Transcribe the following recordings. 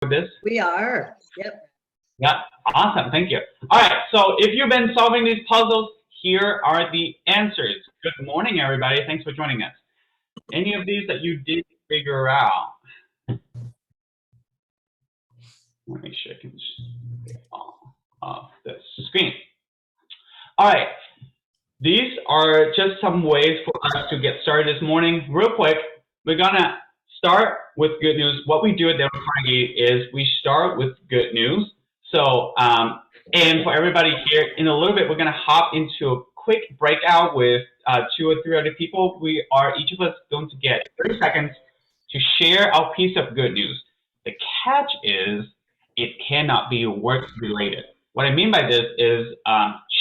this? We are. Yep. Yeah, awesome. Thank you. All right, so if you've been solving these puzzles, here are the answers. Good morning, everybody. Thanks for joining us. Any of these that you did figure out? Let me make sure I can get off the screen. All right, these are just some ways for us to get started this morning. Real quick, we're gonna start with good news. What we do at Denver Carnegie is we start with good news. So, and for everybody here, in a little bit, we're gonna hop into a quick breakout with 2 or 3 other people. We are each of us going to get 30 seconds to share our piece of good news. The catch is it cannot be work related. What I mean by this is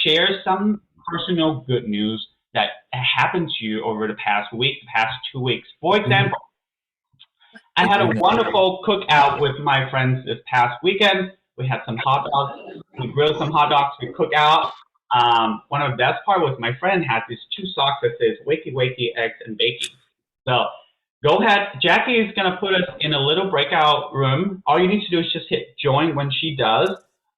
share some personal good news that happened to you over the past week, the past 2 weeks. For example, I had a wonderful cookout with my friends this past weekend. We had some hot dogs. We grilled some hot dogs. We cooked out. One of the best part was my friend had these 2 socks that says "Wakey Wakey Eggs and Baking." So go ahead. Jackie is gonna put us in a little breakout room. All you need to do is just hit join when she does,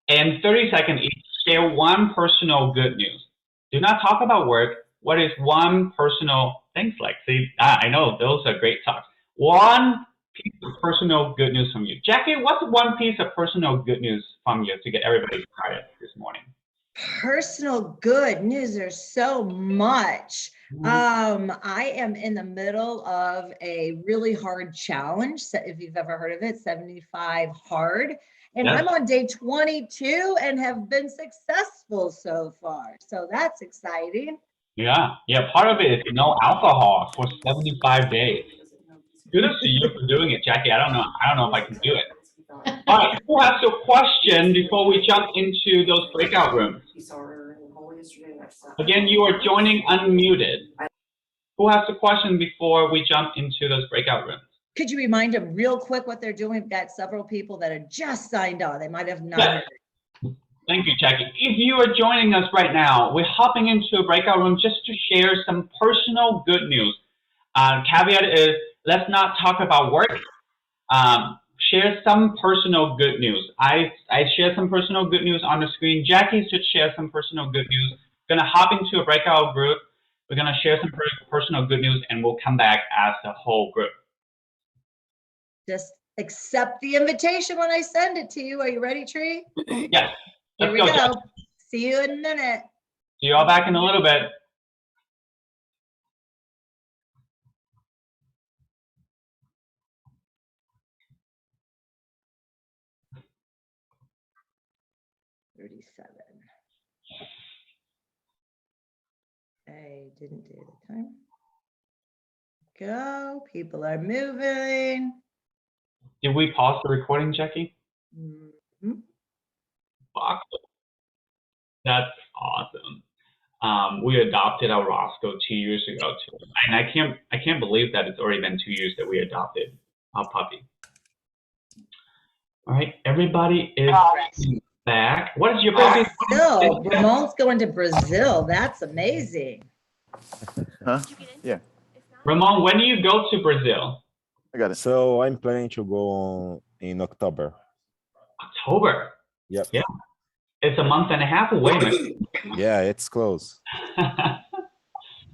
and 30 seconds each. Share one personal good news. Do not talk about work. What is one personal things like? See, I know those are great talks. One piece of personal good news from you. Jackie, what's one piece of personal good news from you to get everybody started this morning? Personal good news. There's so much. I am in the middle of a really hard challenge. If you've ever heard of it, 75 hard. And yes. I'm on day 22 and have been successful so far. So that's exciting. Yeah. Part of it is no alcohol for 75 days. Kudos to you for doing it, Jackie. I don't know if I can do it. All right, who has a question before we jump into those breakout rooms? Again, you are joining unmuted. Who has a question before we jump into those breakout rooms? Could you remind them real quick what they're doing? We've got several people that have just signed on. They might have not heard. Thank you, Jackie. If you are joining us right now, we're hopping into a breakout room just to share some personal good news. Caveat is, let's not talk about work. Share some personal good news. I share some personal good news on the screen. Jackie should share some personal good news. We're going to hop into a breakout group. We're going to share some personal good news, and we'll come back as the whole group. Just accept the invitation when I send it to you. Are you ready, Tree? Yes. Here we go. See you in a minute. See you all back in a little bit. I didn't do the time. Go. People are moving. Did we pause the recording, Jackie? Mm-hmm. That's awesome. We adopted our Roscoe 2 years ago too, and I can't believe that it's already been 2 years that we adopted our puppy. All right, everybody is back. What is your baby? Brazil. Ramon's going to Brazil. That's amazing. Huh? Yeah. Ramon, when do you go to Brazil? I got it. So I'm planning to go in October. October? Yep. Yeah. It's a month and a half away. Yeah, it's close.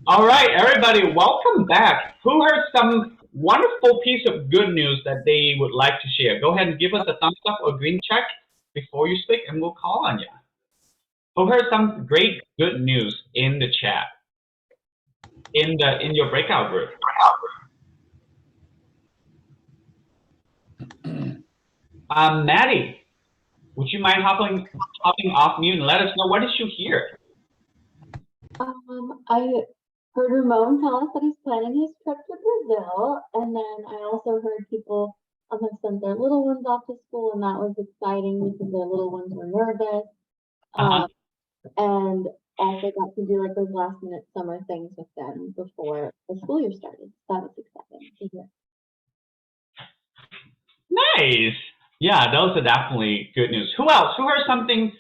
All right, everybody, welcome back. Who heard some wonderful piece of good news that they would like to share? Go ahead and give us a thumbs up or green check before you speak, and we'll call on you. Who heard some great good news in the chat? In your breakout group. Maddie, would you mind hopping off mute and let us know what did you hear? I heard Ramon tell us that he's planning his trip to Brazil, and then I also heard people have sent their little ones off to school, and that was exciting because their little ones were nervous. And also got to do like those last minute summer things with them before the school year started. That was exciting to hear. Nice. Yeah, those are definitely good news. Who else? Who heard something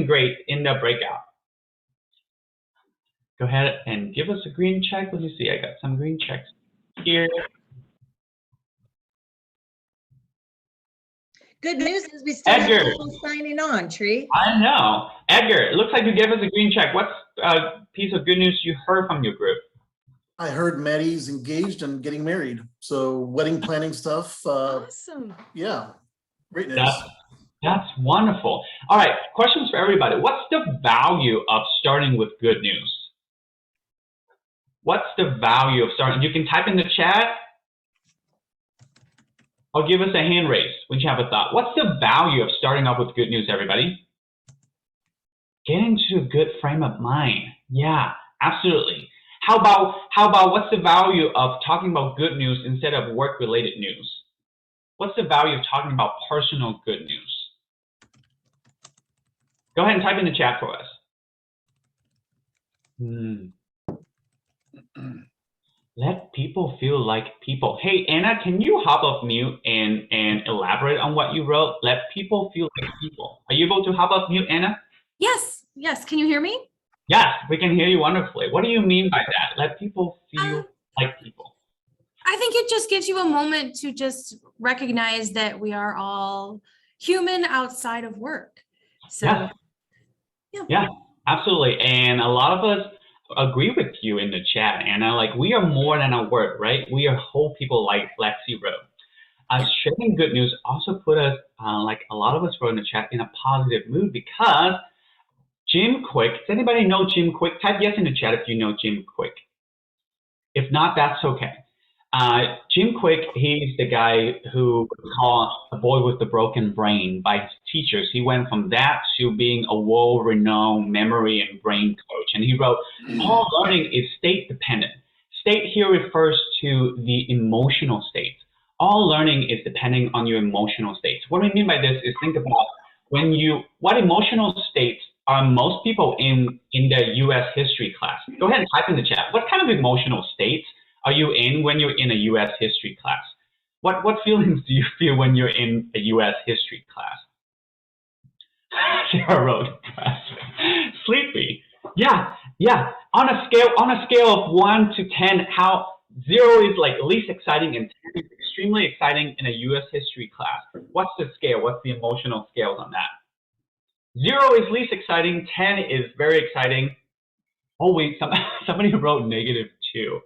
great in the breakout? Go ahead and give us a green check. Let me see. I got some green checks here. Good news is we still have Edgar. people signing on, Tree. I know. Edgar, it looks like you gave us a green check. What's a piece of good news you heard from your group? I heard Maddie's engaged and getting married. So wedding planning stuff. Awesome. Yeah, great news. That's wonderful. All right, questions for everybody. What's the value of starting with good news? What's the value of starting? You can type in the chat or give us a hand raise when you have a thought. What's the value of starting off with good news, everybody? Getting to a good frame of mind. Yeah, absolutely. How about what's the value of talking about good news instead of work-related news? What's the value of talking about personal good news? Go ahead and type in the chat for us. Let people feel like people. Hey, Anna, can you hop off mute and elaborate on what you wrote? Let people feel like people. Are you able to hop off mute, Anna? Yes, yes. Can you hear me? Yes, we can hear you wonderfully. What do you mean by that? Let people feel like people. I think it just gives you a moment to just recognize that we are all human outside of work. So, yeah, absolutely. And a lot of us agree with you in the chat, Anna. Like, we are more than our work, right? We are whole people, like Lexi wrote. Sharing good news also put us, like a lot of us wrote in the chat, in a positive mood because Jim Quick, does anybody know Jim Quick? Type yes in the chat if you know Jim Quick. If not, that's okay. Jim Quick, he's the guy who was called the boy with the broken brain by his teachers. He went from that to being a world-renowned memory and brain coach. And he wrote, all learning is state-dependent. State here refers to the emotional states. All learning is depending on your emotional states. What I mean by this is think about what emotional states are most people in their U.S. history class. Go ahead and type in the chat. What kind of emotional states are you in when you're in a U.S. history class? What feelings do you feel when you're in a U.S. history class? Sarah wrote, sleepy. Yeah. On a scale of 1 to 10, how 0 is like least exciting and 10 is extremely exciting in a U.S. history class. What's the scale? What's the emotional scales on that? 0 is least exciting. 10 is very exciting. Oh wait, somebody wrote -2.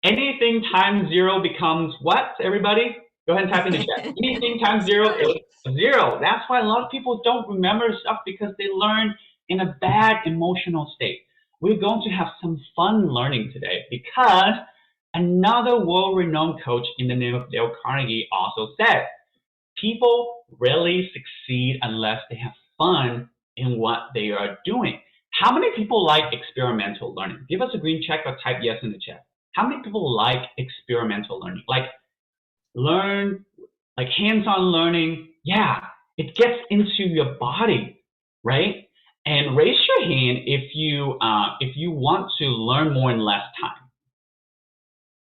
Anything times 0 becomes what, everybody? Go ahead and type in the chat. Anything times 0 is 0. That's why a lot of people don't remember stuff because they learn in a bad emotional state. We're going to have some fun learning today because another world-renowned coach in the name of Dale Carnegie also said, people rarely succeed unless they have fun in what they are doing. How many people like experimental learning? Give us a green check or type yes in the chat. How many people like experimental learning? Like learn, like hands-on learning. Yeah, it gets into your body, right? And raise your hand if you want to learn more in less time.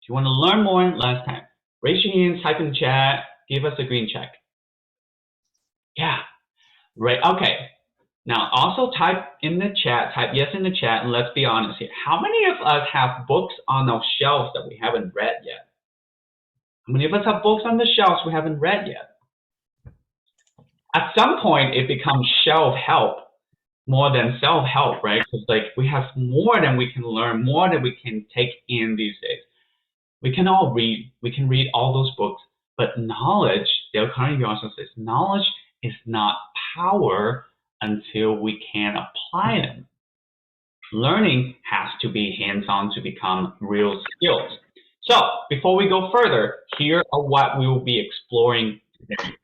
If you want to learn more in less time, raise your hand, type in the chat, give us a green check. Yeah, right, okay. Now also type in the chat, type yes in the chat, and let's be honest here. How many of us have books on our shelves that we haven't read yet? How many of us have books on the shelves we haven't read yet? At some point, it becomes shelf help more than self-help, right? Because like we have more than we can learn, more than we can take in these days. We can all read, we can read all those books, but knowledge, Dale Carnegie also says, knowledge is not power until we can apply them. Learning has to be hands-on to become real skills. So before we go further, here are what we will be exploring today.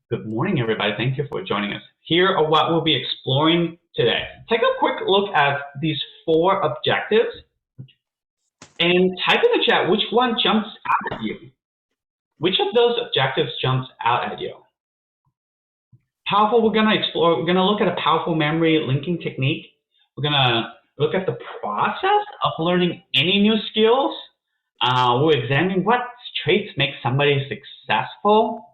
Good morning, everybody. Thank you for joining us. Here are what we'll be exploring today. Take a quick look at these 4 objectives and type in the chat which one jumps out at you. Which of those objectives jumps out at you? Powerful, we're going to explore, we're going to look at a powerful memory linking technique. We're going to look at the process of learning any new skills. We'll examine what traits make somebody successful.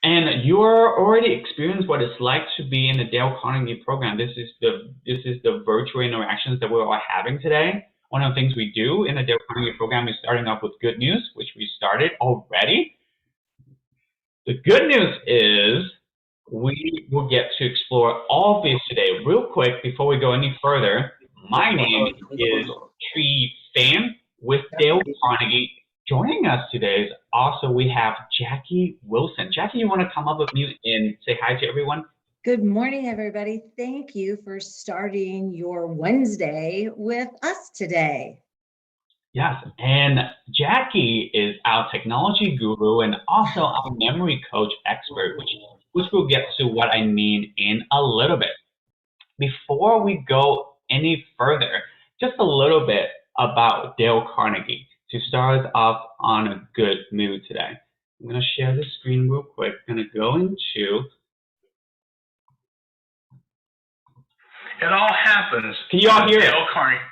And you're already experienced what it's like to be in the Dale Carnegie program. This is the virtual interactions that we're all having today. One of the things we do in the Dale Carnegie program is starting off with good news, which we started already. The good news is we will get to explore all of these today. Real quick, before we go any further, my name is Tree Fan with Dale Carnegie. Joining us today is also we have Jackie Wilson. Jackie, you want to come up with me and say hi to everyone? Good morning, everybody. Thank you for starting your Wednesday with us today. Yes, and Jackie is our technology guru and also our memory coach expert, which we'll get to what I mean in a little bit. Before we go any further, just a little bit about Dale Carnegie to start us off on a good mood today. I'm going to share the screen real quick. I'm going to go into. It all happens. Can you all hear it? Dale Carnegie.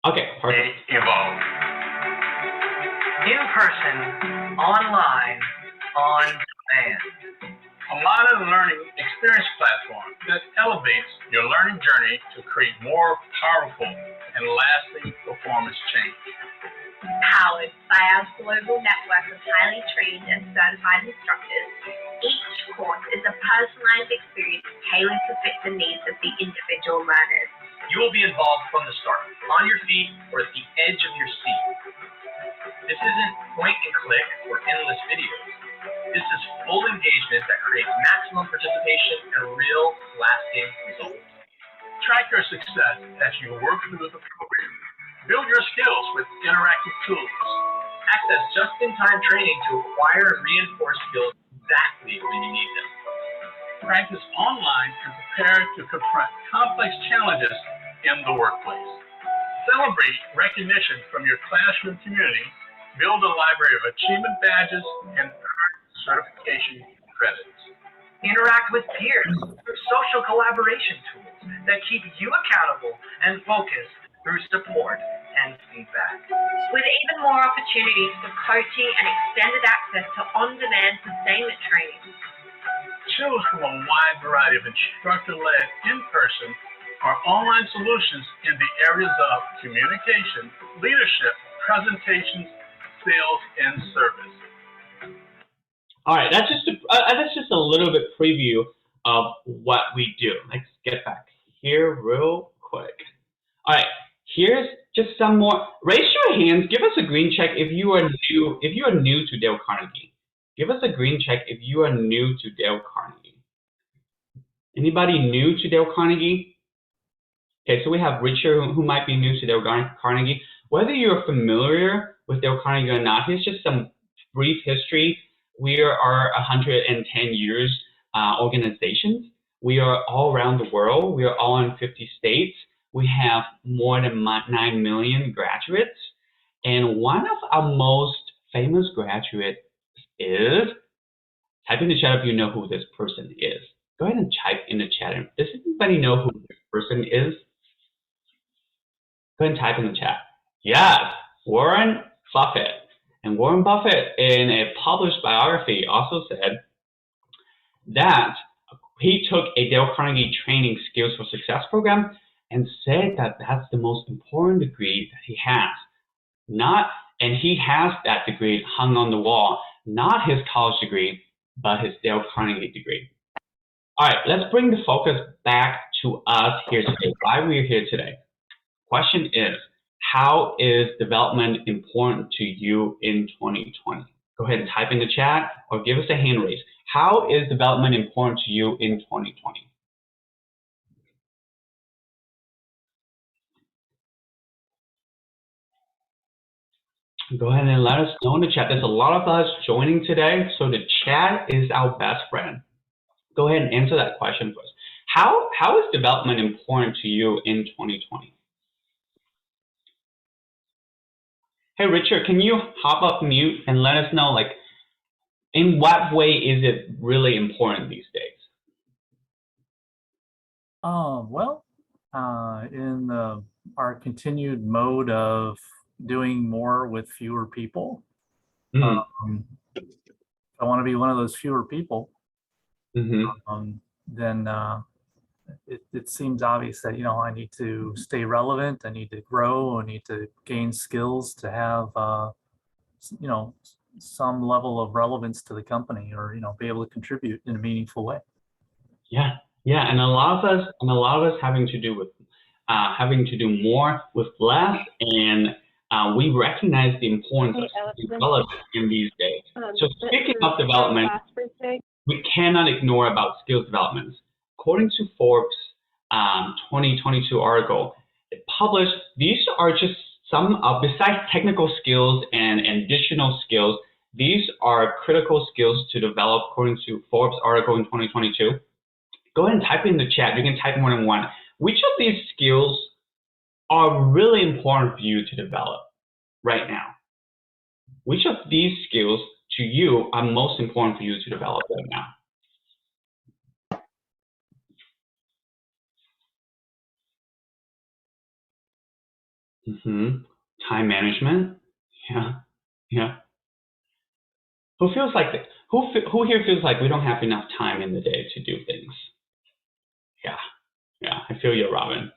Okay, perfect. Evolve. In person, online, on demand. A modern learning experience platform that elevates your learning journey to create more powerful and lasting performance change. Powered by our global network of highly trained and certified instructors, each course is a personalized experience tailored to fit the needs of the individual learners. You will be involved from the start, on your feet or at the edge of your seat. This isn't point and click or endless videos. This is full engagement that creates maximum participation and real, lasting results. Track your success as you work through the program. Build your skills with interactive tools. Access just-in-time training to acquire and reinforce skills exactly when you need them. Practice online and prepare to confront complex challenges in the workplace. Celebrate recognition from your classroom community. Build a library of achievement badges and certification credits. Interact with peers through social collaboration tools that keep you accountable and focused through support and feedback. With even more opportunities for coaching and extended access to on-demand sustainment training. Choose from a wide variety of instructor-led in-person or online solutions in the areas of communication, leadership, presentations, sales, and service. All right, that's just a little bit preview of what we do. Let's get back here real quick. All right, here's just some more. Raise your hands. Give us a green check if you are new. If you are new to Dale Carnegie, give us a green check if you are new to Dale Carnegie. Anybody new to Dale Carnegie? Okay, so we have Richard who might be new to Dale Carnegie. Whether you're familiar with Dale Carnegie or not, here's just some brief history. We are 110 years organizations. We are all around the world. We are all in 50 states. We have more than 9 million graduates. And one of our most famous graduates is, type in the chat if you know who this person is. Go ahead and type in the chat. Does anybody know who this person is? Go ahead and type in the chat. Yes, Warren Buffett. And Warren Buffett, in a published biography, also said that he took a Dale Carnegie Training Skills for Success program and said that that's the most important degree that he has. And he has that degree hung on the wall, not his college degree, but his Dale Carnegie degree. All right, let's bring the focus back to us here today, why we're here today. Question is, how is development important to you in 2020? Go ahead and type in the chat or give us a hand raise. How is development important to you in 2020? Go ahead and let us know in the chat. There's a lot of us joining today, so the chat is our best friend. Go ahead and answer that question for us. How is development important to you in 2020? Hey, Richard, can you hop off mute and let us know, like, in what way is it really important these days? In our continued mode of doing more with fewer people, I want to be one of those fewer people. Then it seems obvious that, I need to stay relevant. I need to grow. I need to gain skills to have, some level of relevance to the company, or be able to contribute in a meaningful way. Yeah, yeah, and a lot of us having to do with having to do more with less, and we recognize the importance of development in these days. So speaking of development, we cannot ignore about skills development. According to Forbes 2022 article, it published, these are just some of, besides technical skills and additional skills, these are critical skills to develop according to Forbes article in 2022. Go ahead and type in the chat. You can type more than one. Which of these skills are really important for you to develop right now? Which of these skills to you are most important for you to develop right now? Time management. Yeah. Who feels like that? Who here feels like we don't have enough time in the day to do things? Yeah. I feel you, Robin.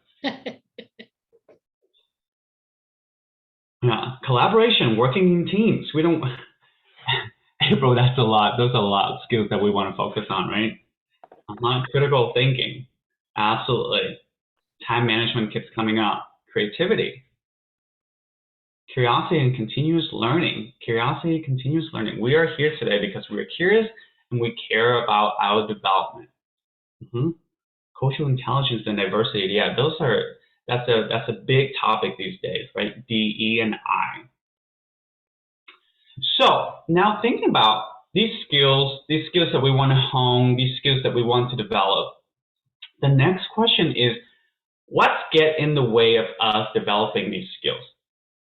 Yeah. Collaboration, working in teams. We don't. April, that's a lot. Those are a lot of skills that we want to focus on, right? Critical thinking. Absolutely. Time management keeps coming up. Creativity. Curiosity and continuous learning. Curiosity, continuous learning. We are here today because we're curious and we care about our development. Cultural intelligence and diversity. Yeah, that's a big topic these days, right? D, E, and I. So now thinking about these skills that we want to hone, these skills that we want to develop. The next question is, what's get in the way of us developing these skills?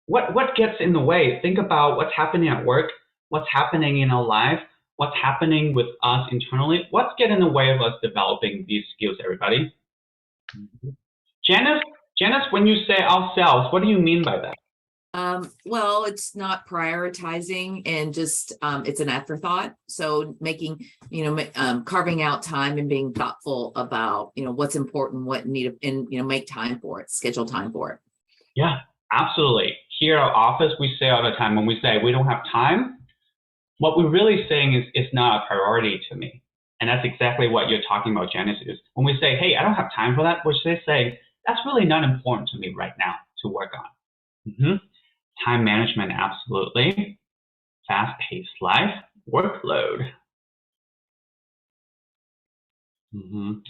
What gets in the way? Think about what's happening at work, what's happening in our life, what's happening with us internally. What's getting in the way of us developing these skills, everybody? Janice, when you say ourselves, what do you mean by that? Well, it's not prioritizing and just it's an afterthought. So making, carving out time and being thoughtful about, what's important, what need, and make time for it, schedule time for it. Yeah, absolutely. Here at our office, we say all the time, when we say we don't have time, what we're really saying is it's not a priority to me. And that's exactly what you're talking about, Janice, is when we say, hey, I don't have time for that, we're just saying that's really not important to me right now to work on. Time management, absolutely. Fast-paced life, workload.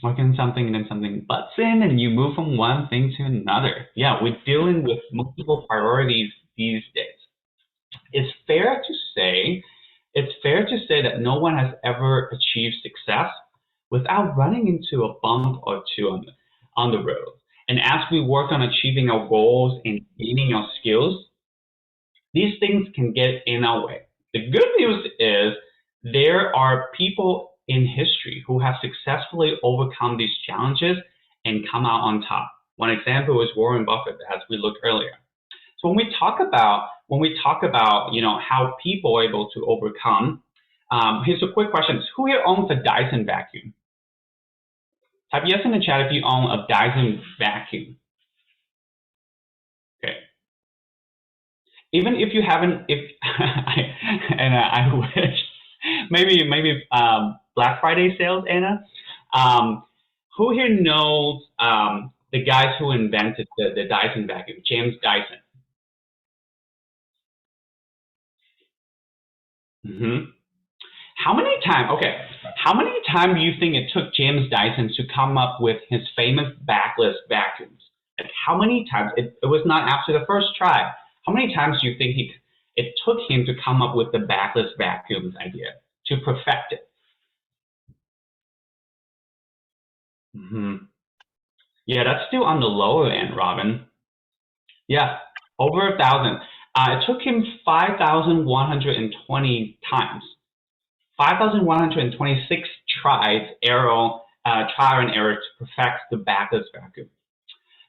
Working something and then something butts in and you move from one thing to another. Yeah, we're dealing with multiple priorities these days. It's fair to say that no one has ever achieved success without running into a bump or two on the road. And as we work on achieving our goals and gaining our skills, these things can get in our way. The good news is there are people in history who have successfully overcome these challenges and come out on top. One example is Warren Buffett, as we looked earlier. So when we talk about how people are able to overcome, here's a quick question: who here owns a Dyson vacuum? Type yes in the chat if you own a Dyson vacuum. Okay. Even if you haven't, I wish maybe Black Friday sales, Anna. Who here knows the guys who invented the Dyson vacuum, James Dyson? How many times do you think it took James Dyson to come up with his famous backless vacuums? And how many times? It was not after the first try. How many times do you think it took him to come up with the backless vacuums idea, to perfect it? Yeah, that's still on the lower end, Robin. Yeah, over 1,000. It took him 5,120 times. 5,126 trial and error to perfect the backless vacuum.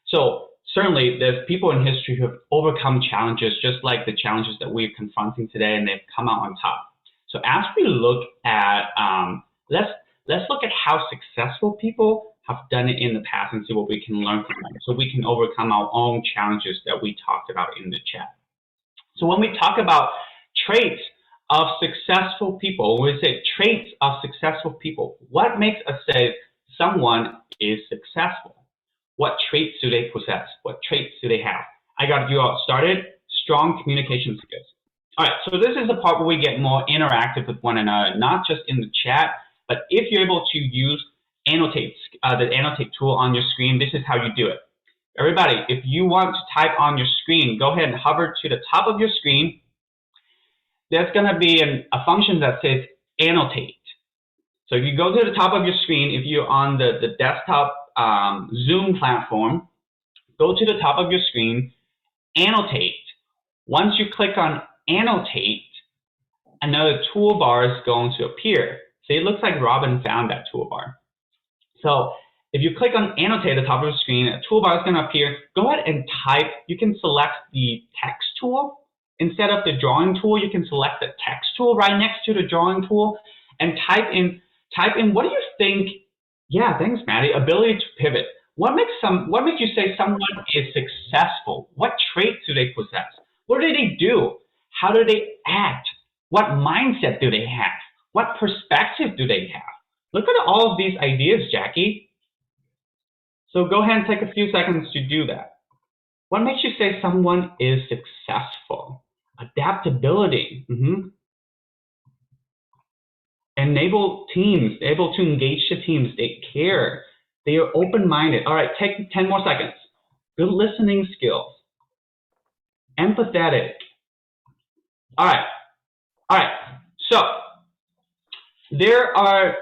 So certainly there's people in history who have overcome challenges just like the challenges that we're confronting today, and they've come out on top. So as we look at, let's look at how successful people have done it in the past and see what we can learn from them so we can overcome our own challenges that we talked about in the chat. So when we talk about traits of successful people, when we say traits of successful people, what makes us say someone is successful? What traits do they possess? What traits do they have? I got you all started. Strong communication skills. All right, so this is the part where we get more interactive with one another, not just in the chat, but if you're able to use annotate, the annotate tool on your screen, this is how you do it. Everybody, if you want to type on your screen, go ahead and hover to the top of your screen. There's going to be a function that says annotate. So if you go to the top of your screen, if you're on the desktop Zoom platform, go to the top of your screen, annotate. Once you click on annotate, another toolbar is going to appear. So it looks like Robin found that toolbar. So if you click on annotate at the top of the screen, a toolbar is going to appear. Go ahead and type. You can select the text tool. Instead of the drawing tool, you can select the text tool right next to the drawing tool and type in what do you think? Yeah, thanks, Maddie. Ability to pivot. What makes you say someone is successful? What traits do they possess? What do they do? How do they act? What mindset do they have? What perspective do they have? Look at all of these ideas, Jackie. So go ahead and take a few seconds to do that. What makes you say someone is successful? Adaptability. Enable teams, able to engage the teams. They care. They are open-minded. All right, take 10 more seconds. Good listening skills. Empathetic. All right. So there are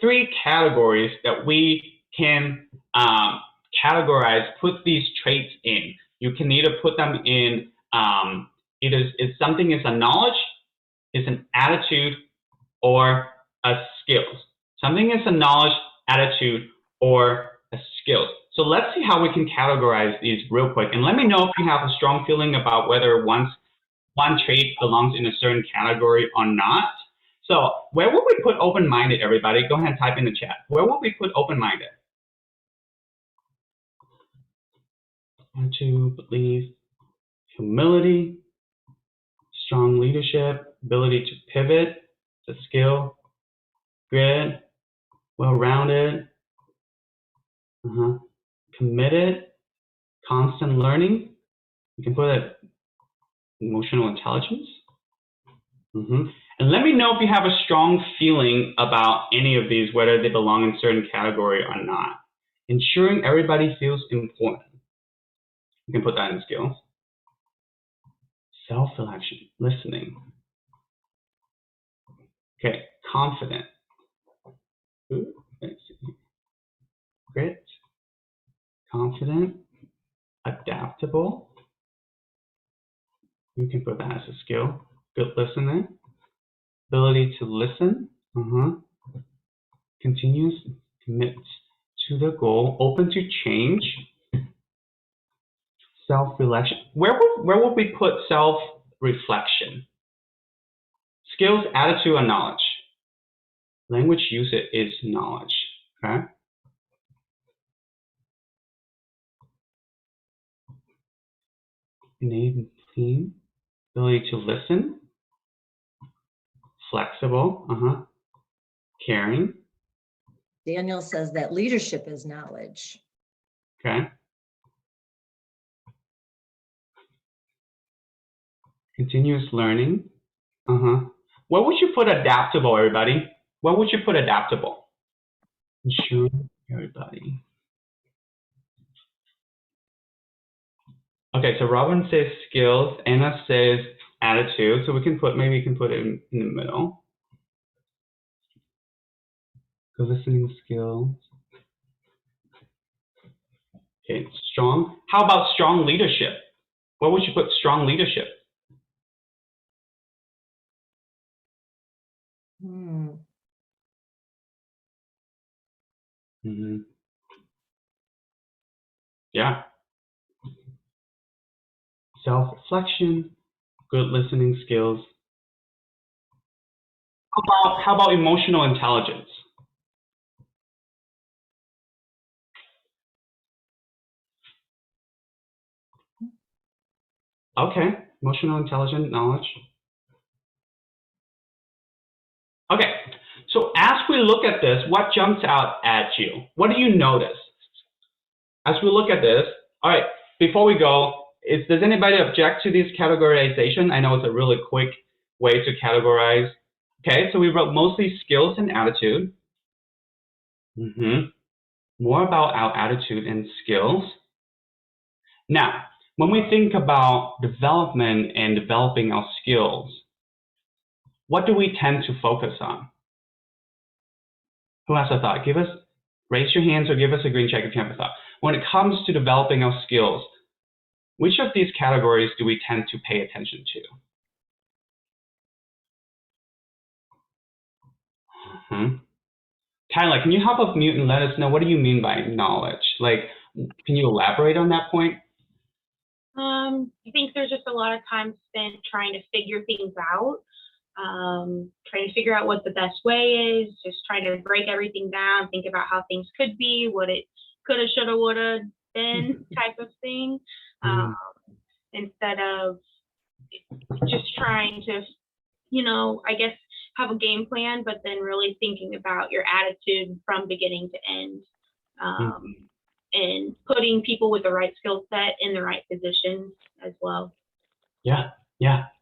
3 categories that we can categorize, put these traits in. You can either put them in, if something is a knowledge, is an attitude, or a skills. Something is a knowledge, attitude, or a skills. So let's see how we can categorize these real quick. And let me know if you have a strong feeling about whether one trait belongs in a certain category or not. So where would we put open-minded, everybody? Go ahead and type in the chat. Where would we put open-minded? To believe, humility, strong leadership, ability to pivot, the skill, grit, well-rounded, committed, constant learning. You can put it emotional intelligence. And let me know if you have a strong feeling about any of these, whether they belong in a certain category or not. Ensuring everybody feels important. You can put that in skills. Self-selection, listening. Okay, confident. Ooh, let's see. Grit, confident, adaptable. You can put that as a skill. Good listener. Ability to listen. Continuous, commits to the goal, open to change. Self-reflection. Where would we put self-reflection? Skills, attitude, and knowledge. Language use it is knowledge. Okay. Enable team. Ability to listen. Flexible. Caring. Daniel says that leadership is knowledge. Okay. Continuous learning. Where would you put adaptable, everybody? Where would you put adaptable? Ensuring everybody. Okay, so Robin says skills, Anna says attitude, so maybe we can put it in the middle. Good listening skills. Okay, strong. How about strong leadership? Where would you put strong leadership? Yeah. Self-reflection, good listening skills. How about emotional intelligence? Okay, emotional intelligence, knowledge. Okay, so as we look at this, what jumps out at you? What do you notice? As we look at this, all right, before we go, does anybody object to this categorization? I know it's a really quick way to categorize. Okay, so we wrote mostly skills and attitude. More about our attitude and skills. Now, when we think about development and developing our skills, what do we tend to focus on? Who has a thought? Raise your hands or give us a green check if you have a thought. When it comes to developing our skills, which of these categories do we tend to pay attention to? Tyler, can you help us mute and let us know what do you mean by knowledge? Like, can you elaborate on that point? I think there's just a lot of time spent trying to figure things out, trying to figure out what the best way is, just trying to break everything down, think about how things could be, what it coulda, shoulda, woulda been type of thing, instead of just trying to, I guess, have a game plan, but then really thinking about your attitude from beginning to end, and putting people with the right skill set in the right positions as well. Yeah,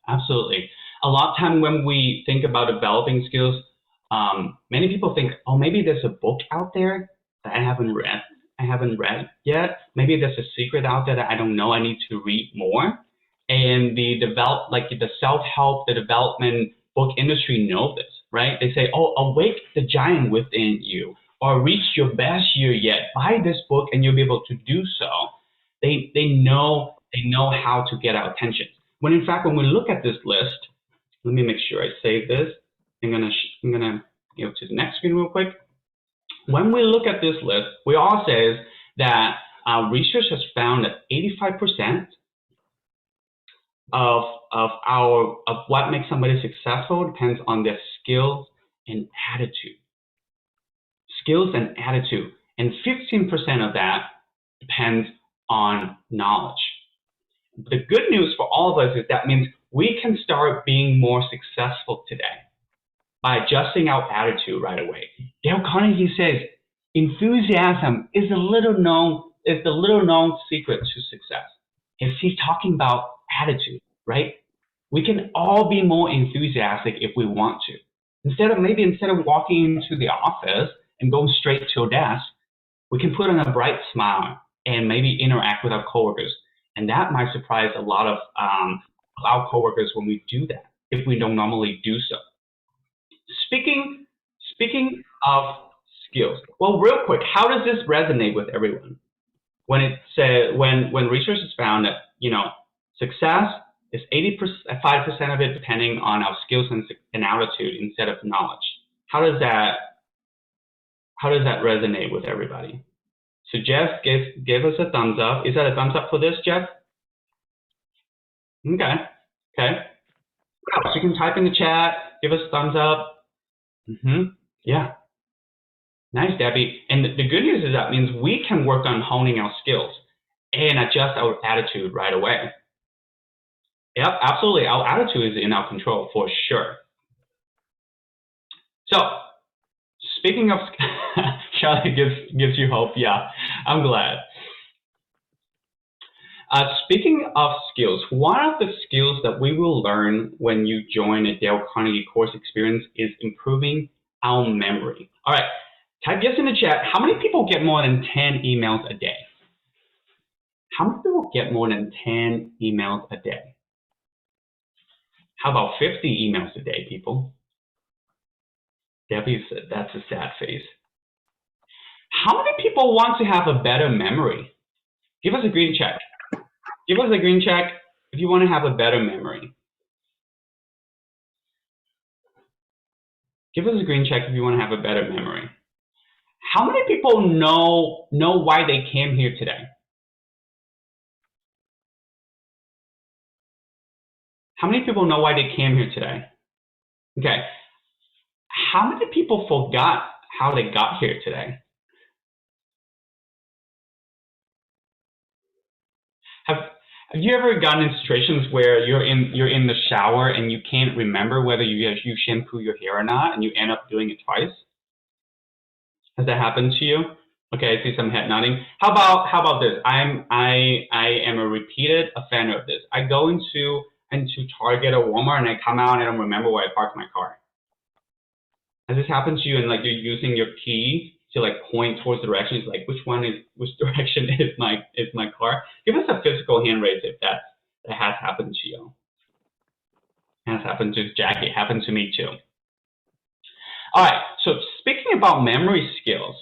absolutely. A lot of time when we think about developing skills, many people think, oh, maybe there's a book out there that I haven't read yet. Maybe there's a secret out there that I don't know. I need to read more. And the self-help, the development book industry know this, right? They say, oh, awake the giant within you, or reach your best year yet. Buy this book and you'll be able to do so. They know how to get our attention. When in fact, when we look at this list, let me make sure I save this. I'm gonna go to the next screen real quick. When we look at this list, we all say that research has found that 85% of what makes somebody successful depends on their skills and attitude. Skills and attitude, and 15% of that depends on knowledge. The good news for all of us is that means we can start being more successful today by adjusting our attitude right away. Dale Carnegie says, enthusiasm is the little known secret to success. He's talking about attitude, right? We can all be more enthusiastic if we want to. Instead of walking into the office and going straight to a desk, we can put on a bright smile and maybe interact with our coworkers. And that might surprise a lot of our coworkers when we do that, if we don't normally do so. Speaking of skills, well, real quick, how does this resonate with everyone? When research has found that success is 85% of it depending on our skills and attitude instead of knowledge. How does that resonate with everybody? So Jeff gave us a thumbs up. Is that a thumbs up for this, Jeff? Okay. So you can type in the chat, give us a thumbs up. Yeah. Nice, Debbie. And the good news is that means we can work on honing our skills and adjust our attitude right away. Yep, absolutely. Our attitude is in our control for sure. So, speaking of, Charlie gives you hope. Yeah, I'm glad. Speaking of skills, one of the skills that we will learn when you join a Dale Carnegie course experience is improving our memory. All right, type yes in the chat. How many people get more than 10 emails a day? How many people get more than 10 emails a day? How about 50 emails a day, people? Debbie said that's a sad face. How many people want to have a better memory? Give us a green check. Give us a green check if you want to have a better memory. Give us a green check if you want to have a better memory. How many people know why they came here today? How many people know why they came here today? Okay. How many people forgot how they got here today? Have you ever gotten in situations where you're in the shower and you can't remember whether you shampoo your hair or not, and you end up doing it twice? Has that happened to you? Okay, I see some head nodding. How about this? I am a repeated offender of this. I go into Target or Walmart and I come out and I don't remember where I parked my car. Has this happened to you? And like you're using your key to like point towards the direction. It's like which direction is my car? Give us a physical hand raise if that has happened to you. It has happened to Jackie. It happened to me too. All right. So speaking about memory skills,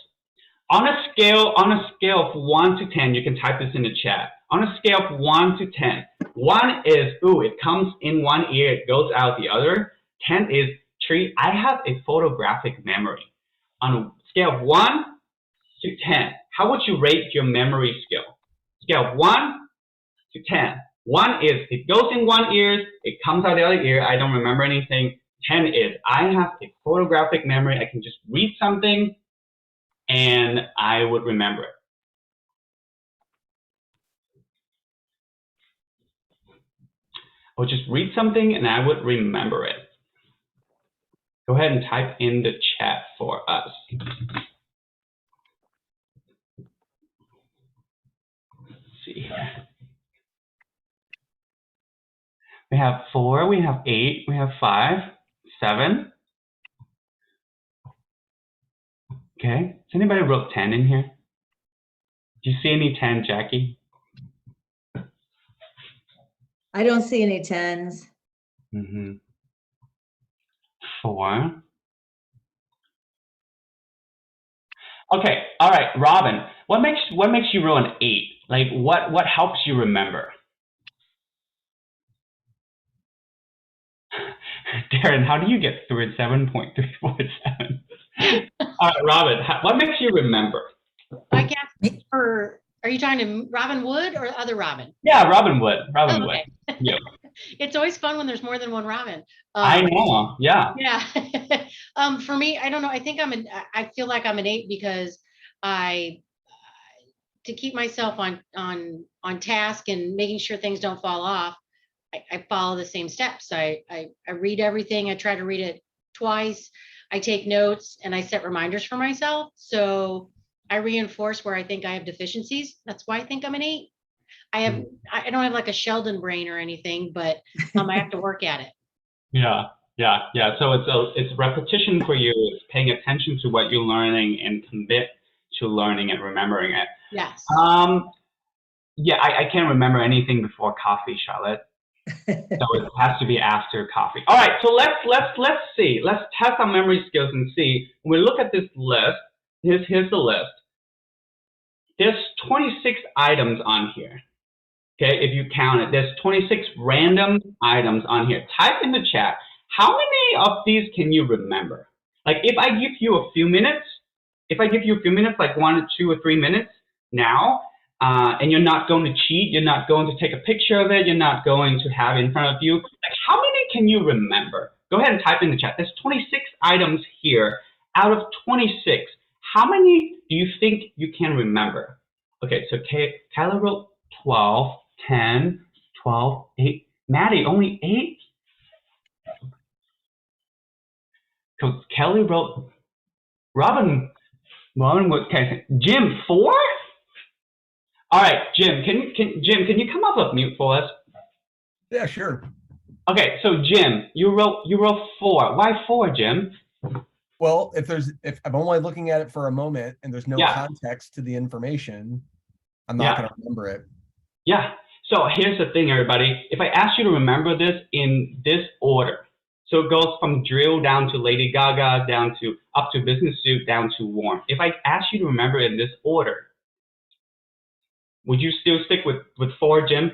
on a scale of 1 to 10, you can type this in the chat. On a scale of 1 to 10, 1 is it comes in one ear, it goes out the other. 10 is tree. I have a photographic memory. On a scale of 1 to 10, how would you rate your memory skill? Scale of 1 to 10. 1 is it goes in one ear, it comes out the other ear. I don't remember anything. 10 is I have a photographic memory. I can just read something and I would remember it. I would just read something and I would remember it. Go ahead and type in the chat for us. Let's see here. We have 4, we have 8, we have 5, 7. Okay. Does anybody wrote 10 in here? Do you see any 10, Jackie? I don't see any 10s. 4. Okay. All right, Robin. What makes you roll an 8? Like what helps you remember? Darren, how do you get through at 7.347? All right, Robin, what makes you remember? I guess are you talking to Robin Wood or other Robin? Yeah, Robin Wood. Robin Wood. Okay. Yeah. It's always fun when there's more than one Robin. I know. Yeah. Yeah. For me, I don't know. I think I feel like I'm an 8 because to keep myself on task and making sure things don't fall off, I follow the same steps. I read everything. I try to read it twice. I take notes and I set reminders for myself. So I reinforce where I think I have deficiencies. That's why I think I'm an 8. I don't have like a Sheldon brain or anything, but I have to work at it. Yeah. So it's repetition for you. It's paying attention to what you're learning and commit to learning and remembering it. Yes. Yeah, I can't remember anything before coffee, Charlotte. So it has to be after coffee. All right, so let's see. Let's test our memory skills and see. When we look at this list, here's the list. There's 26 items on here. Okay, if you count it, there's 26 random items on here. Type in the chat, how many of these can you remember? Like if I give you a few minutes, like 1 or 2 or 3 minutes now, and you're not going to cheat, you're not going to take a picture of it, you're not going to have it in front of you, like how many can you remember? Go ahead and type in the chat. There's 26 items here. Out of 26, how many do you think you can remember? Okay, so Kyla wrote 12, 10, 12, 8. Maddie, only 8? So Kelly wrote, Robin, okay, Jim, 4? All right, Jim, can you come up with mute for us? Yeah, sure. Okay, so Jim, you wrote 4. Why 4, Jim? Well, if I'm only looking at it for a moment and there's no context to the information, I'm not going to remember it. Yeah. So here's the thing, everybody. If I ask you to remember this in this order, so it goes from drill down to Lady Gaga, down to up to business suit, down to warm. If I ask you to remember it in this order, would you still stick with 4, Jim?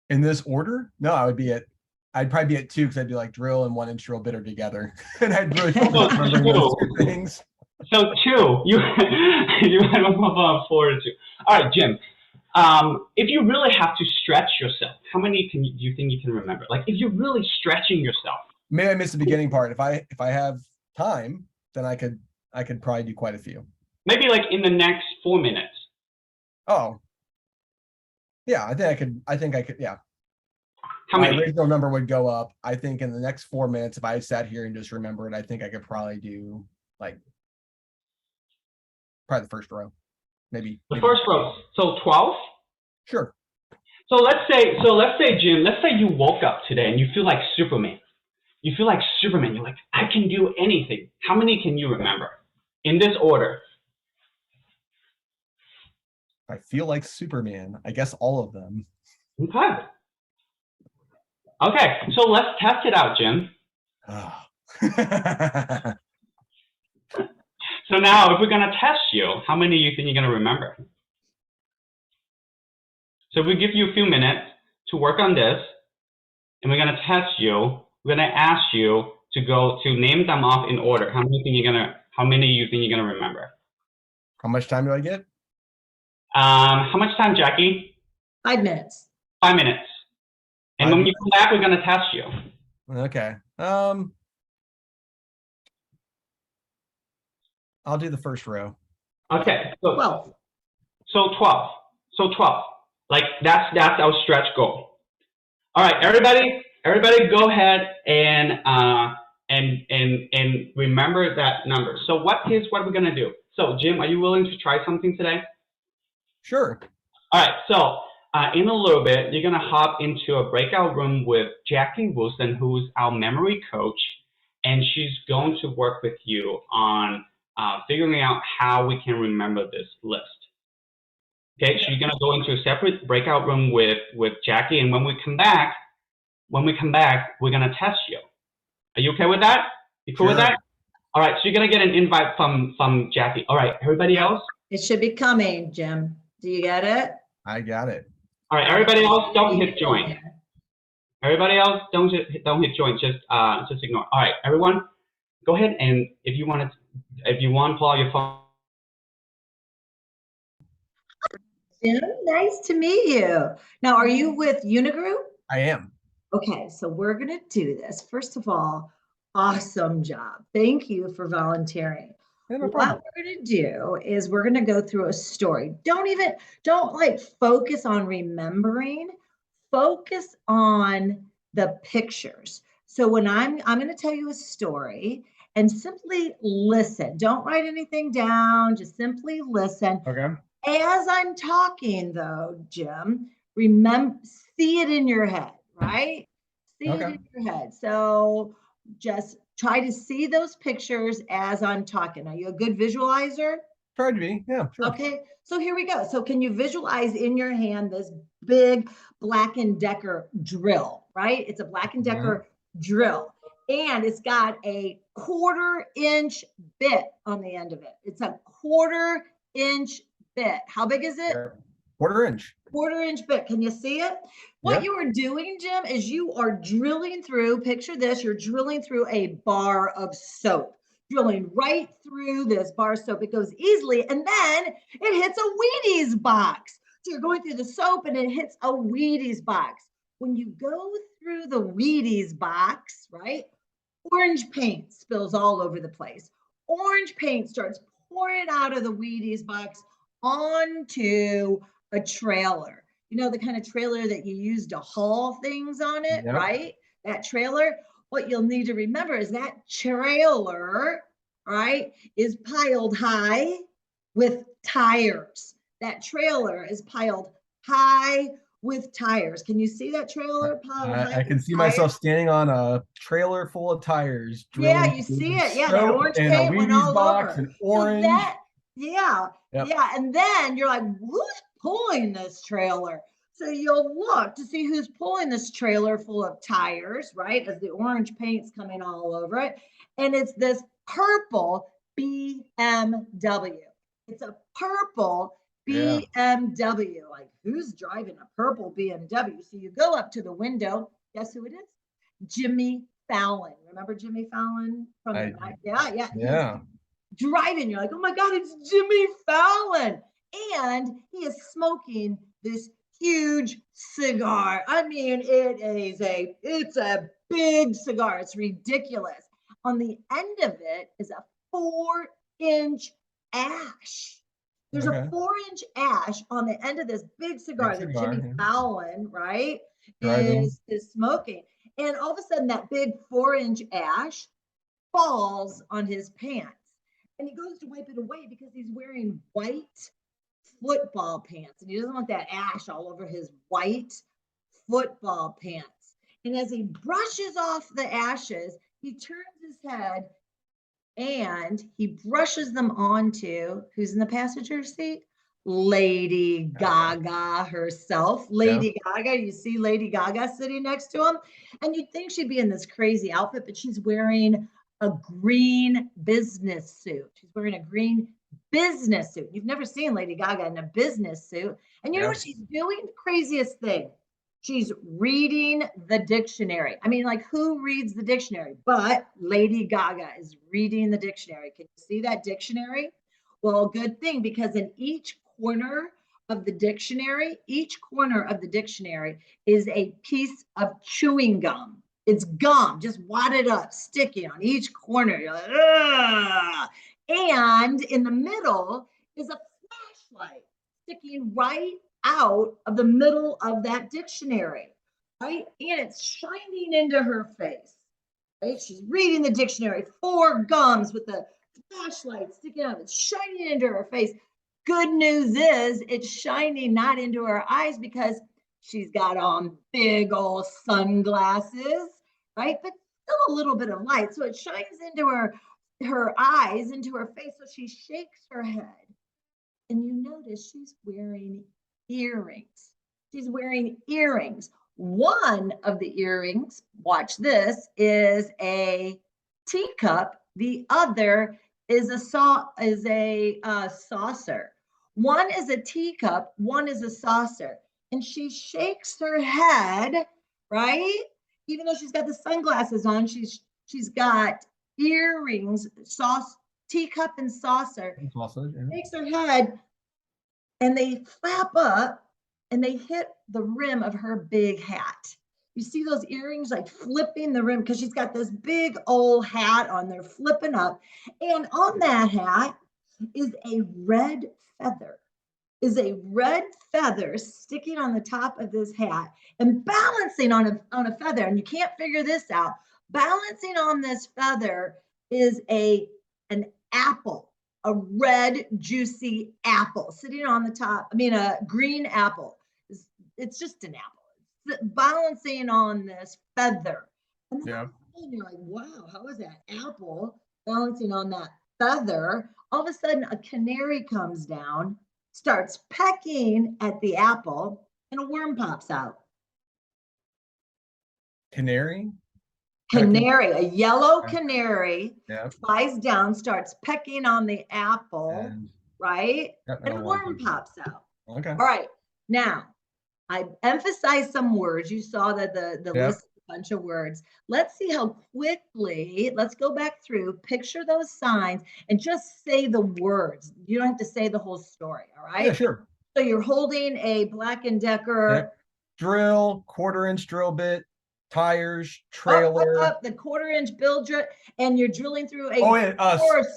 In this order? No, I'd probably be at 2 because I'd do like drill and 1-inch drill bit together. And I'd really focus on remembering those 2 things. So 2, you went above 4 to 2. All right, Jim. If you really have to stretch yourself, how many do you think you can remember? Like if you're really stretching yourself. Maybe I missed the beginning part. If I have time, then I could probably do quite a few. Maybe like in the next 4 minutes. Oh. Yeah, I think I could, yeah. How My many? original number would go up. I think in the next 4 minutes, if I sat here and just remembered, I think I could probably do like probably the first row. Maybe. The first row. So 12? Sure. So let's say, Jim, let's say you woke up today and you feel like Superman. You feel like Superman. You're like, I can do anything. How many can you remember? In this order. I feel like Superman. I guess all of them. Okay. Okay, so let's test it out, Jim. So now, if we're gonna test you, how many do you think you're gonna remember? So we give you a few minutes to work on this, and we're gonna test you. We're gonna ask you to name them off in order. How many you think you're gonna remember? How much time do I get? How much time, Jackie? 5 minutes. 5 minutes. And when you come back, we're gonna test you. Okay. I'll do the first row. Okay. So 12. So 12. So 12. Like that's our stretch goal. All right, everybody go ahead and remember that number. So what we're gonna do? So Jim, are you willing to try something today? Sure. All right, so in a little bit, you're gonna hop into a breakout room with Jackie Wilson, who's our memory coach, and she's going to work with you on figuring out how we can remember this list. Okay, so you're gonna go into a separate breakout room with Jackie, and when we come back, we're gonna test you. Are you okay with that? You cool with that? All right, so you're gonna get an invite from Jackie. All right, everybody else? It should be coming, Jim. Do you get it? I got it. All right, everybody else, don't hit join. Everybody else, don't hit join. Just ignore. All right, everyone, go ahead and if you want, pull out your phone. Jim, nice to meet you. Now, are you with Unigroup? I am. Okay, so we're going to do this. First of all, awesome job. Thank you for volunteering. Yeah, no what problem. we're going to do is we're going to go through a story. Don't like focus on remembering. Focus on the pictures. So when I'm going to tell you a story and simply listen. Don't write anything down. Just simply listen. Okay. As I'm talking, though, Jim, see it in your head, right? See it in your head. So just try to see those pictures as I'm talking. Are you a good visualizer? Try to be, yeah, sure. Okay, so here we go. So can you visualize in your hand this big Black & Decker drill, right? It's a Black & Decker drill. And it's got a 1/4 inch bit on the end of it. It's a 1/4 inch bit. How big is it? 1/4 inch. 1/4 inch bit. Can you see it? What you are doing, Jim, is you are drilling through, picture this, you're drilling through a bar of soap. Drilling right through this bar of soap. It goes easily, and then it hits a Wheaties box. So you're going through the soap and it hits a Wheaties box. When you go through the Wheaties box, right, orange paint spills all over the place. Orange paint starts pouring out of the Wheaties box onto a trailer. You know, the kind of trailer that you use to haul things on it, right? That trailer. What you'll need to remember is that trailer, right, is piled high with tires. That trailer is piled high with tires. Can you see that trailer piled high? I can see myself standing on a trailer full of tires. Yeah, you see it. Yeah, that orange and a paint went Wheaties all box over. and orange. Yeah. And then you're like, who's pulling this trailer? So you'll look to see who's pulling this trailer full of tires, right? As the orange paint's coming all over it. And it's this purple BMW. It's a purple BMW. Like, who's driving a purple BMW? So you go up to the window. Guess who it is? Jimmy Fallon. Remember Jimmy Fallon from the night? Yeah. Driving. You're like, oh my God, it's Jimmy Fallon. And he is smoking this huge cigar. I mean, it's a big cigar. It's ridiculous. On the end of it is a 4-inch ash. There's Okay. a 4-inch ash on the end of this big cigar that cigar, Jimmy yeah. Fallon, right, Driving. is smoking. And all of a sudden, that big 4-inch ash falls on his pants. And he goes to wipe it away because he's wearing white football pants. And he doesn't want that ash all over his white football pants. And as he brushes off the ashes, he turns his head and he brushes them onto who's in the passenger seat? Lady Gaga herself. Lady Gaga, you see Lady Gaga sitting next to him, and you'd think she'd be in this crazy outfit, but she's wearing a green business suit. She's wearing a green business suit. You've never seen Lady Gaga in a business suit. And you know what she's doing? The craziest thing. She's reading the dictionary. I mean, like, who reads the dictionary? But Lady Gaga is reading the dictionary. Can you see that dictionary? Well, good thing, because in each corner of the dictionary, is a piece of chewing gum. It's gum, just wadded up, sticky on each corner. You're like, ugh. And in the middle is a flashlight sticking right out of the middle of that dictionary, right? And it's shining into her face, right? She's reading the dictionary, 4 gums with the flashlight sticking out. It's shining into her face. Good news is it's shining not into her eyes because she's got on big old sunglasses, right? But still a little bit of light. So it shines into her eyes, into her face. So she shakes her head. And you notice she's wearing earrings. She's wearing earrings. One of the earrings, watch this, is a teacup. The other is a saucer. One is a teacup, one is a saucer. And she shakes her head, right? Even though she's got the sunglasses on, she's got earrings, teacup and saucer. Shakes her head, and they flap up and they hit the rim of her big hat. You see those earrings like flipping the rim because she's got this big old hat on there flipping up. And on that hat is a red feather. Sticking on the top of this hat and balancing on a feather. And you can't figure this out. Balancing on this feather is an apple, a red, juicy apple sitting on the top. I mean, a green apple. It's just an apple. It's balancing on this feather. And you're like, wow, how is that apple balancing on that feather? All of a sudden, a canary comes down, starts pecking at the apple, and a worm pops out. Canary? Canary, a yellow canary flies down, starts pecking on the apple, right? And a worm pops out. Okay. All right. Now, I emphasized some words. You saw that the list of a bunch of words. Let's see how quickly, let's go back through, picture those signs, and just say the words. You don't have to say the whole story, all right? Yeah, sure. So you're holding a Black & Decker. Drill, 1/4-inch drill bit, tires, trailer. Up, the 1/4-inch bill drill, and you're drilling through a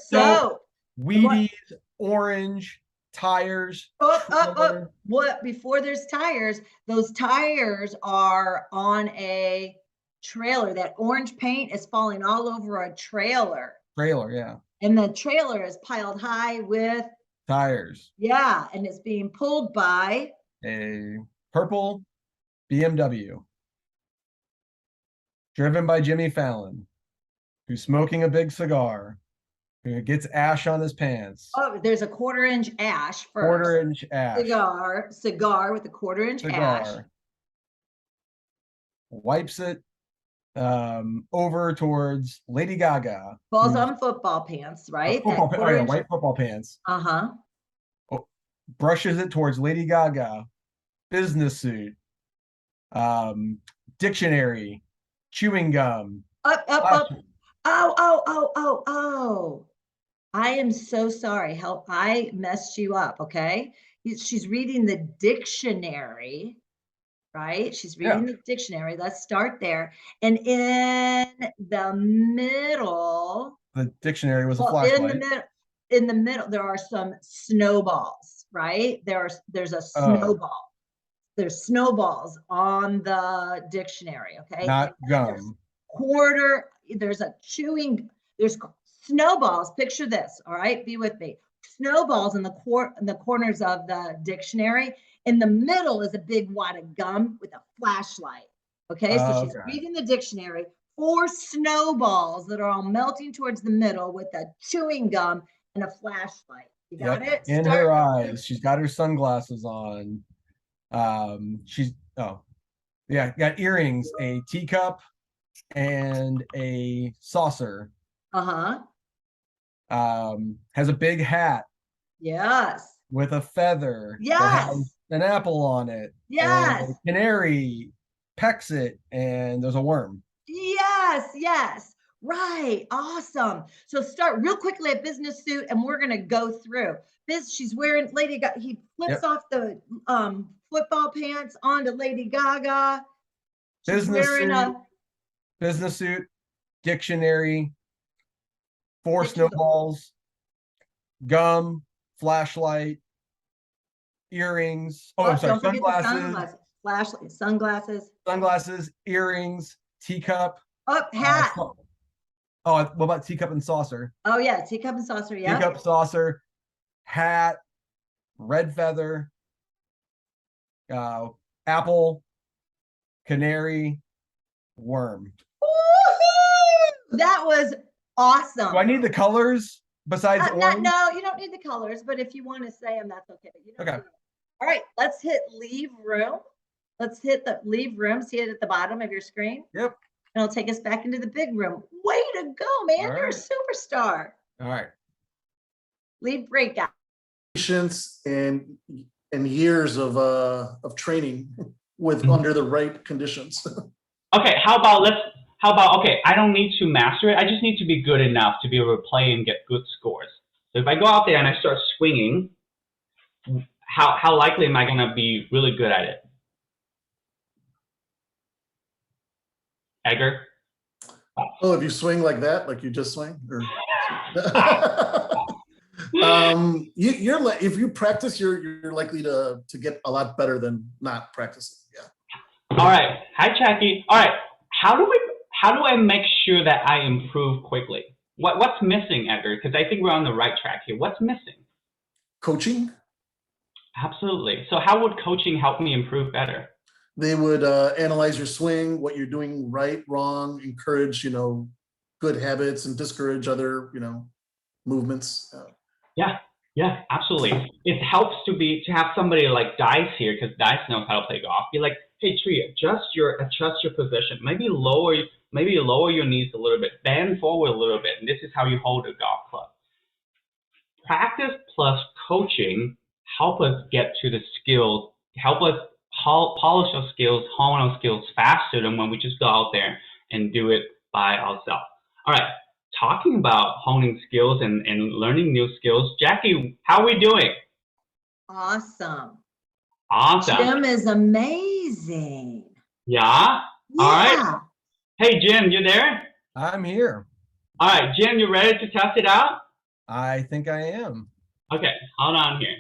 so Wheaties, orange, tires. Up. What? Before there's tires, those tires are on a trailer. That orange paint is falling all over a trailer. Yeah. And the trailer is piled high with tires. Yeah, and it's being pulled by a purple BMW. Driven by Jimmy Fallon, who's smoking a big cigar, who gets ash on his pants. Oh, there's a 1/4-inch ash first. 1/4-inch ash. Cigar with a 1/4-inch ash. Wipes it over towards Lady Gaga. Falls on football pants, right? White football pants. Brushes it towards Lady Gaga. Business suit. Dictionary. Chewing gum. Up. Oh. I am so sorry. I messed you up, okay? She's reading the dictionary, right? She's reading the dictionary. Let's start there. And in the middle. The dictionary was a flashlight. in the middle, there are some snowballs, right? There's a snowball. There's snowballs on the dictionary, okay? Not gum. There's a chewing, there's snowballs. Picture this, all right? Be with me. Snowballs in the corners of the dictionary. In the middle is a big wad of gum with a flashlight. Okay, so she's reading the dictionary. 4 snowballs that are all melting towards the middle with a chewing gum and a flashlight. You got it? In her eyes. She's got her sunglasses on. Got earrings, a teacup, and a saucer. Has a big hat. Yes. With a feather. Yes. That has an apple on it. Yes. And a canary pecks it, and there's a worm. Yes. Right. Awesome. So start real quickly at business suit, and we're gonna go through. She's wearing he flips off the football pants onto Lady Gaga. She's business suit, dictionary, 4 snowballs, gum, flashlight, earrings. Oh, I'm sorry, sunglasses. Flashlight, sunglasses, earrings, teacup. Hat. What about teacup and saucer? Oh yeah, teacup and saucer. Yeah. Teacup, saucer, hat, red feather, apple, canary, worm. Woo-hoo! That was awesome. Do I need the colors besides orange? No, you don't need the colors, but if you want to say them, that's okay. Okay. All right, let's hit leave room. Let's hit the leave room. See it at the bottom of your screen? Yep. And it'll take us back into the big room. Way to go, man. You're a superstar. All right. Leave breakout. Patience and years of training with under the right conditions. Okay, how about okay, I don't need to master it. I just need to be good enough to be able to play and get good scores. So if I go out there and I start swinging, how likely am I going to be really good at it? Edgar? Oh, if you swing like that, like you just swing? Or... if you practice, you're likely to get a lot better than not practicing. Yeah. All right. Hi, Jackie. All right. How do I make sure that I improve quickly? What's missing, Edgar? Because I think we're on the right track here. What's missing? Coaching. Absolutely. So how would coaching help me improve better? They would analyze your swing, what you're doing right, wrong, encourage, good habits and discourage other, movements. Yeah, absolutely. It helps to have somebody like Dice here, because Dice knows how to play golf. Be like, hey, Tree, adjust your position. Maybe lower your knees a little bit, bend forward a little bit, and this is how you hold a golf club. Practice plus coaching help us get to the skills, help us polish our skills, hone our skills faster than when we just go out there and do it by ourselves. All right, talking about honing skills and learning new skills, Jackie, how are we doing? Awesome. Awesome. Jim is amazing. Yeah? All right. Hey, Jim, you there? I'm here. All right, Jim, you ready to test it out? I think I am. Okay, hold on here.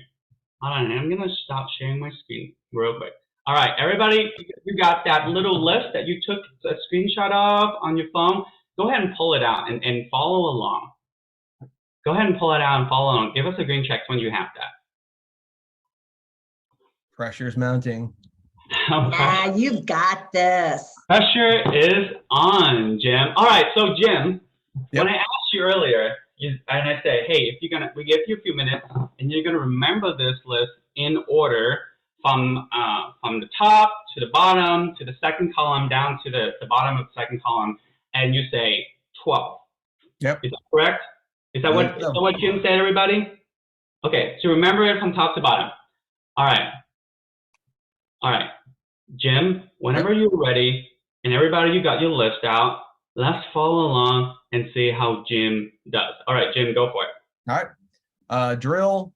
Hold on, I'm gonna stop sharing my screen real quick. All right, everybody, you got that little list that you took a screenshot of on your phone. Go ahead and pull it out and follow along. Go ahead and pull it out and follow along. Give us a green check when you have that. Pressure's mounting. Yeah, you've got this. Pressure is on, Jim. All right, so Jim, when I asked you earlier, and I say, hey, we give you a few minutes, and you're gonna remember this list in order from the top to the bottom to the second column down to the bottom of the second column, and you say 12. Yep. Is that correct? Is that what Jim said, everybody? Okay, so remember it from top to bottom. All right, Jim, whenever you're ready, and everybody, you got your list out, let's follow along and see how Jim does. All right, Jim, go for it. All right. Drill,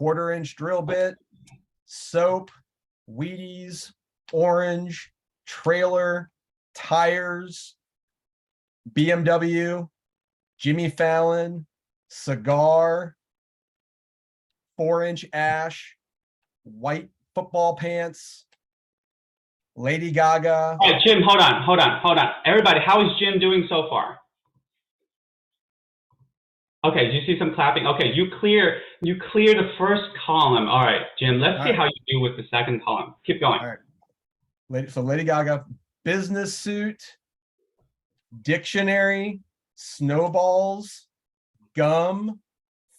1/4-inch drill bit, soap, Wheaties, orange, trailer, tires, BMW, Jimmy Fallon, cigar, 4-inch ash, white football pants, Lady Gaga. All right, Jim, hold on. Everybody, how is Jim doing so far? Okay, do you see some clapping? Okay, you clear the first column. All right, Jim, let's see how you do with the second column. Keep going. All right. So Lady Gaga, business suit, dictionary, snowballs, gum,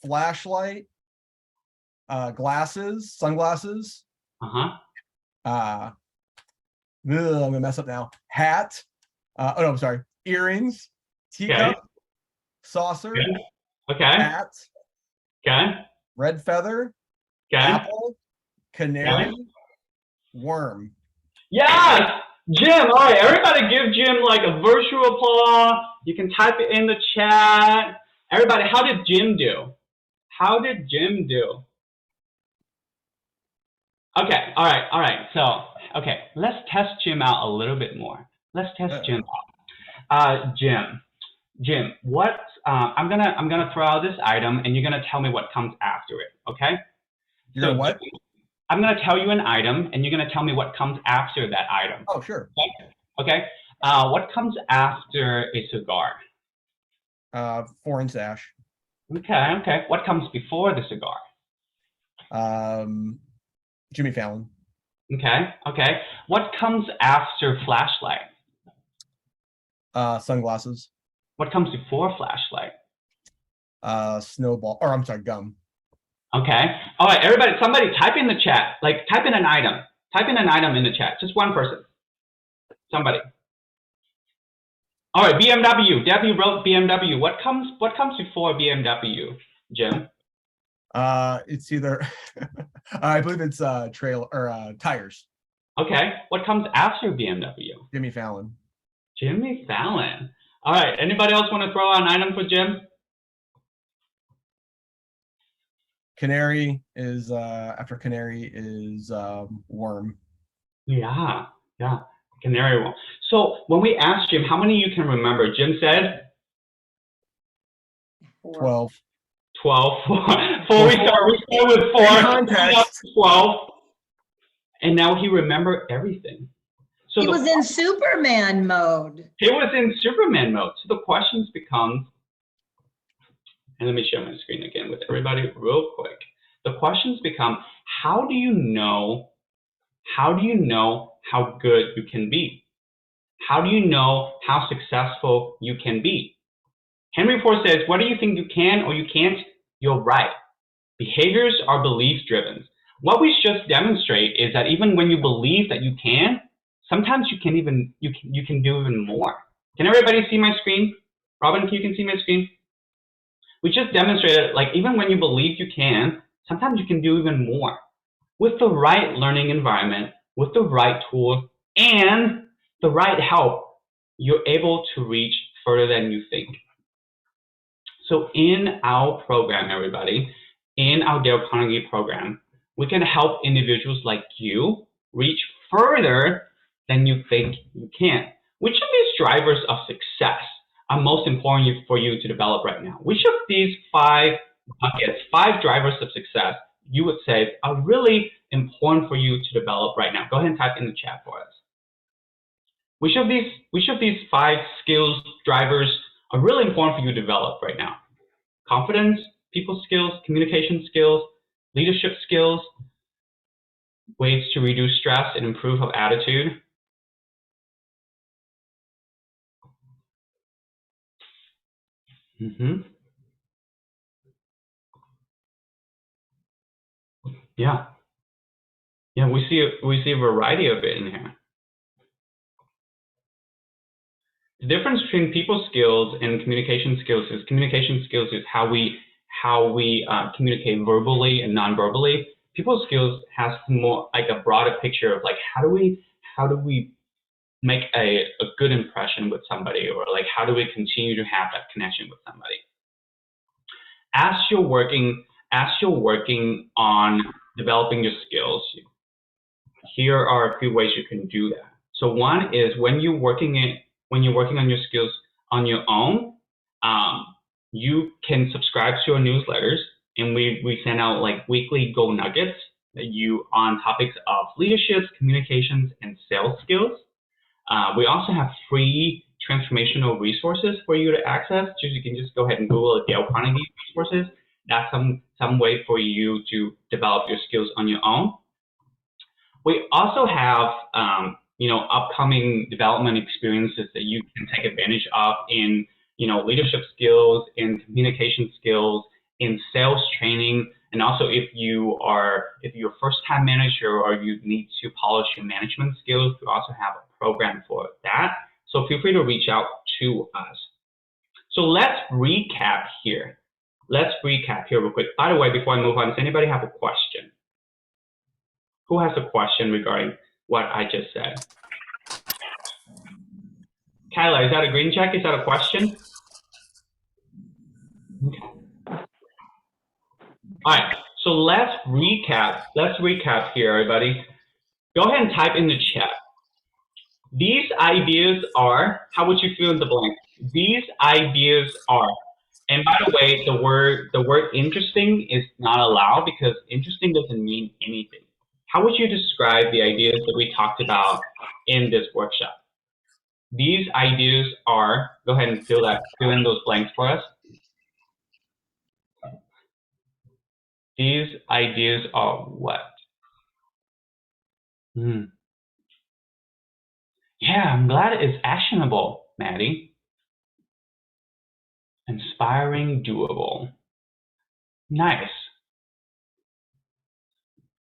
flashlight, glasses, sunglasses. I'm gonna mess up now. Hat. Oh no, I'm sorry. Earrings, teacup, saucer. Okay. Hat. Okay. Red feather. Okay. Apple. Canary. Worm. Yes, Jim. All right, everybody, give Jim like a virtual applause. You can type it in the chat. Everybody, how did Jim do? How did Jim do? Okay. All right. So, okay, let's test Jim out a little bit more. Let's test Jim out. Jim, what? I'm gonna throw out this item, and you're gonna tell me what comes after it. Okay? You're gonna what? I'm gonna tell you an item, and you're gonna tell me what comes after that item. Oh, sure. Okay. What comes after a cigar? 4-inch ash. Okay. What comes before the cigar? Jimmy Fallon. Okay. What comes after flashlight? Sunglasses. What comes before flashlight? Snowball. Or I'm sorry, gum. Okay. All right, everybody, somebody type in the chat. Like, type in an item. Type in an item in the chat. Just one person. Somebody. All right, BMW. Debbie wrote BMW. What comes before BMW, Jim? It's either I believe it's trail or tires. Okay. What comes after BMW? Jimmy Fallon. Jimmy Fallon. All right. Anybody else want to throw out an item for Jim? Canary is after canary is worm. Yeah. Canary worm. So when we asked Jim, how many you can remember? Jim said 12. 12. 4. We start with 4. Context. 12. And now he remembered everything. So he was in Superman mode. He was in Superman mode. So the questions become, and let me share my screen again with everybody real quick. The questions become, how do you know how good you can be? How do you know how successful you can be? Henry Ford says, whether you think you can or you can't, you're right. Behaviors are belief driven. What we just demonstrate is that even when you believe that you can, sometimes you can do even more. Can everybody see my screen? Robin, you can see my screen? We just demonstrated, like, even when you believe you can, sometimes you can do even more. With the right learning environment, with the right tools, and the right help, you're able to reach further than you think. So in our program, everybody, in our Dale Carnegie program, we can help individuals like you reach further than you think you can. Which of these drivers of success are most important for you to develop right now? Which of these 5 buckets, 5 drivers of success, you would say are really important for you to develop right now? Go ahead and type in the chat for us. Which of these 5 skills drivers are really important for you to develop right now? Confidence, people skills, communication skills, leadership skills, ways to reduce stress and improve our attitude. Yeah, we see a variety of it in here. The difference between people skills and communication skills is how we communicate verbally and non-verbally. People skills has more like a broader picture of like how do we make a good impression with somebody, or like how do we continue to have that connection with somebody. As you're working on developing your skills, here are a few ways you can do that. So one is when you're working on your skills on your own, you can subscribe to our newsletters and we send out like weekly gold nuggets that you on topics of leadership, communications, and sales skills. We also have free transformational resources for you to access. You can just go ahead and Google Dale Carnegie resources. That's some way for you to develop your skills on your own. We also have upcoming development experiences that you can take advantage of in leadership skills, in communication skills, in sales training, and also if you're a first-time manager or you need to polish your management skills, we also have a program for that. So feel free to reach out to us. So let's recap here. Let's recap here real quick. By the way, before I move on, does anybody have a question? Who has a question regarding what I just said? Kyla, is that a green check? Is that a question? Okay. All right, so let's recap. Let's recap here, everybody. Go ahead and type in the chat. These ideas are, how would you fill in the blank? These ideas are, and by the way, the word interesting is not allowed because interesting doesn't mean anything. How would you describe the ideas that we talked about in this workshop? These ideas are, go ahead and fill in those blanks for us. These ideas are what? Yeah, I'm glad it's actionable, Maddie. Inspiring, doable. Nice.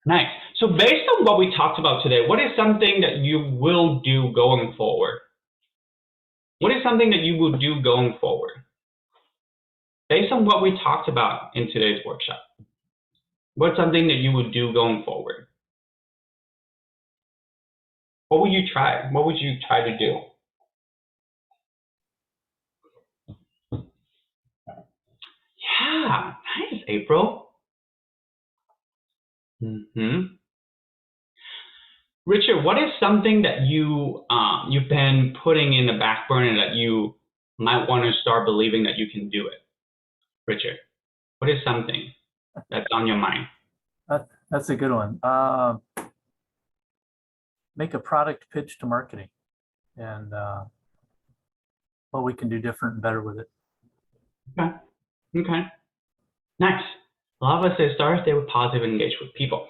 Nice. So based on what we talked about today, what is something that you will do going forward? What is something that you will do going forward? Based on what we talked about in today's workshop, what's something that you would do going forward? What would you try? What would you try to do? Yeah, nice, April. Richard, what is something that you've been putting in the back burner that you might want to start believing that you can do it? Richard, what is something that's on your mind? That's a good one. Make a product pitch to marketing and what we can do different and better with it. Okay. Okay. Nice. A lot of us say start day with positive and engage with people.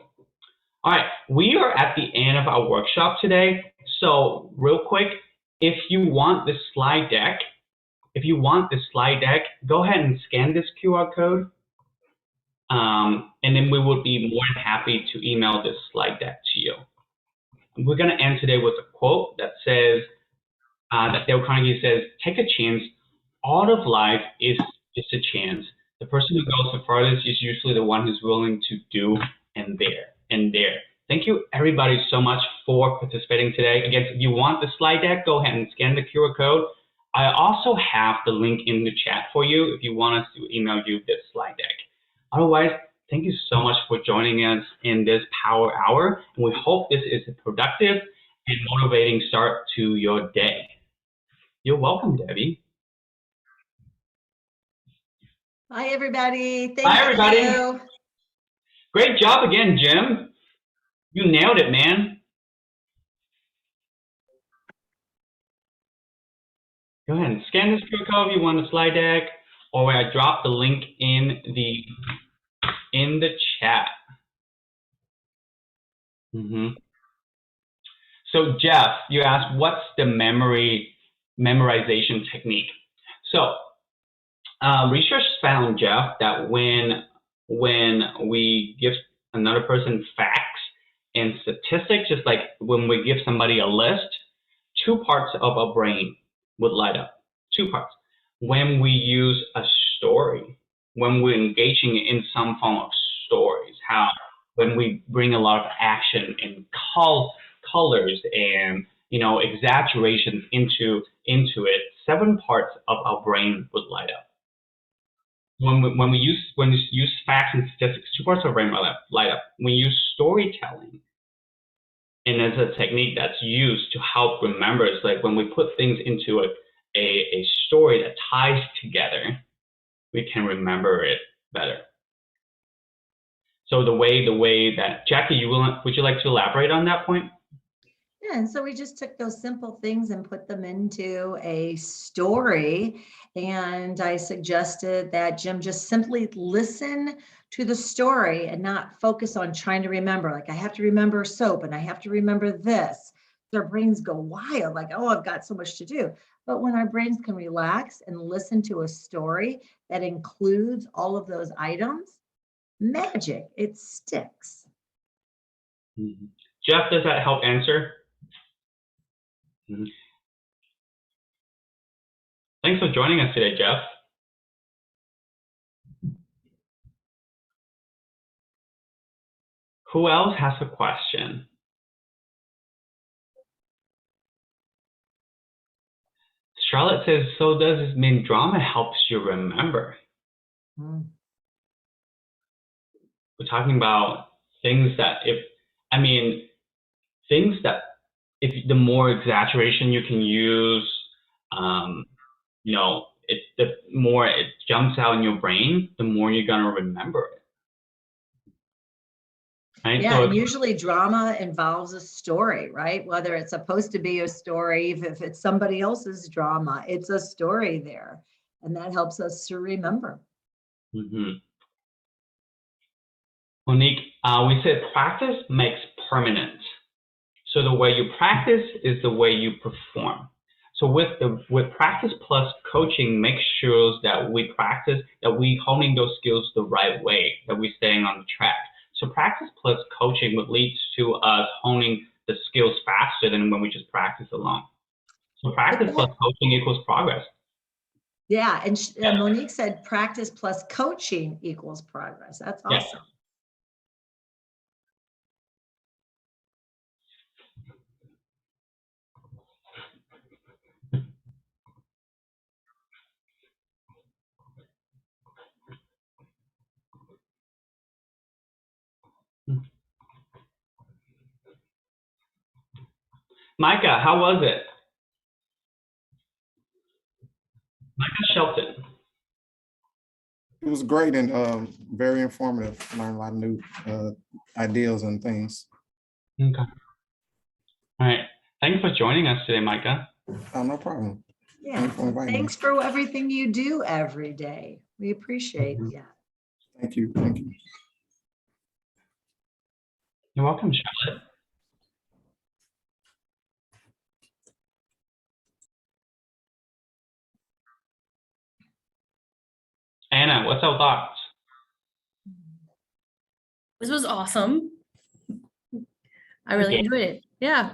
All right, we are at the end of our workshop today. So real quick, if you want the slide deck, go ahead and scan this QR code. And then we would be more than happy to email this slide deck to you. We're going to end today with a quote that says, that Dale Carnegie says, take a chance. All of life is just a chance. The person who goes the farthest is usually the one who's willing to do and dare. Thank you everybody so much for participating today. Again, if you want the slide deck, go ahead and scan the QR code. I also have the link in the chat for you if you want us to email you this slide deck. Otherwise, thank you so much for joining us in this Power Hour, and we hope this is a productive and motivating start to your day. You're welcome, Debbie. Bye, everybody. Thank Bye, everybody. you. Great job again, Jim. You nailed it, man. Go ahead and scan this QR code if you want the slide deck, or I drop the link in the chat. So Jeff, you asked what's the memorization technique. So research found, Jeff, that when we give another person facts and statistics, just like when we give somebody a list, two parts of our brain would light up. Two parts. When we use a story, when we're engaging in some form of stories, when we bring a lot of action and colors and exaggerations into it, 7 parts of our brain would light up. When we use facts and statistics, 2 parts of our brain light up. When we use storytelling, and it's a technique that's used to help remember, it's like when we put things into a story that ties together, we can remember it better. So the way that, Jackie, would you like to elaborate on that point? Yeah, and so we just took those simple things and put them into a story. And I suggested that Jim just simply listen to the story and not focus on trying to remember. Like, I have to remember soap and I have to remember this. Their brains go wild, like, oh, I've got so much to do. But when our brains can relax and listen to a story that includes all of those items, magic, it sticks. Jeff, does that help answer? Thanks for joining us today, Jeff. Who else has a question? Charlotte says, so does this mean drama helps you remember? We're talking about things that if the more exaggeration you can use, you know, the more it jumps out in your brain, the more you're gonna remember it. Right? Yeah, So and usually drama involves a story, right? Whether it's supposed to be a story, if it's somebody else's drama, it's a story there. And that helps us to remember. Monique, we said practice makes permanent. So the way you practice is the way you perform. So with practice plus coaching, make sure that we practice, that we honing those skills the right way, that we're staying on the track. So practice plus coaching would lead to us honing the skills faster than when we just practice alone. So practice plus coaching equals progress. Yeah, and Monique said practice plus coaching equals progress. That's awesome. Micah, how was it? Micah Shelton. It was great and very informative. Learned a lot of new ideas and things. Okay. All right. Thanks for joining us today, Micah. Oh, no problem. Yeah. Thanks for everything you do every day. We appreciate that. Thank you. Thank you. You're welcome, Charlotte. Anna, what's our thoughts? This was awesome. I really enjoyed it. Yeah.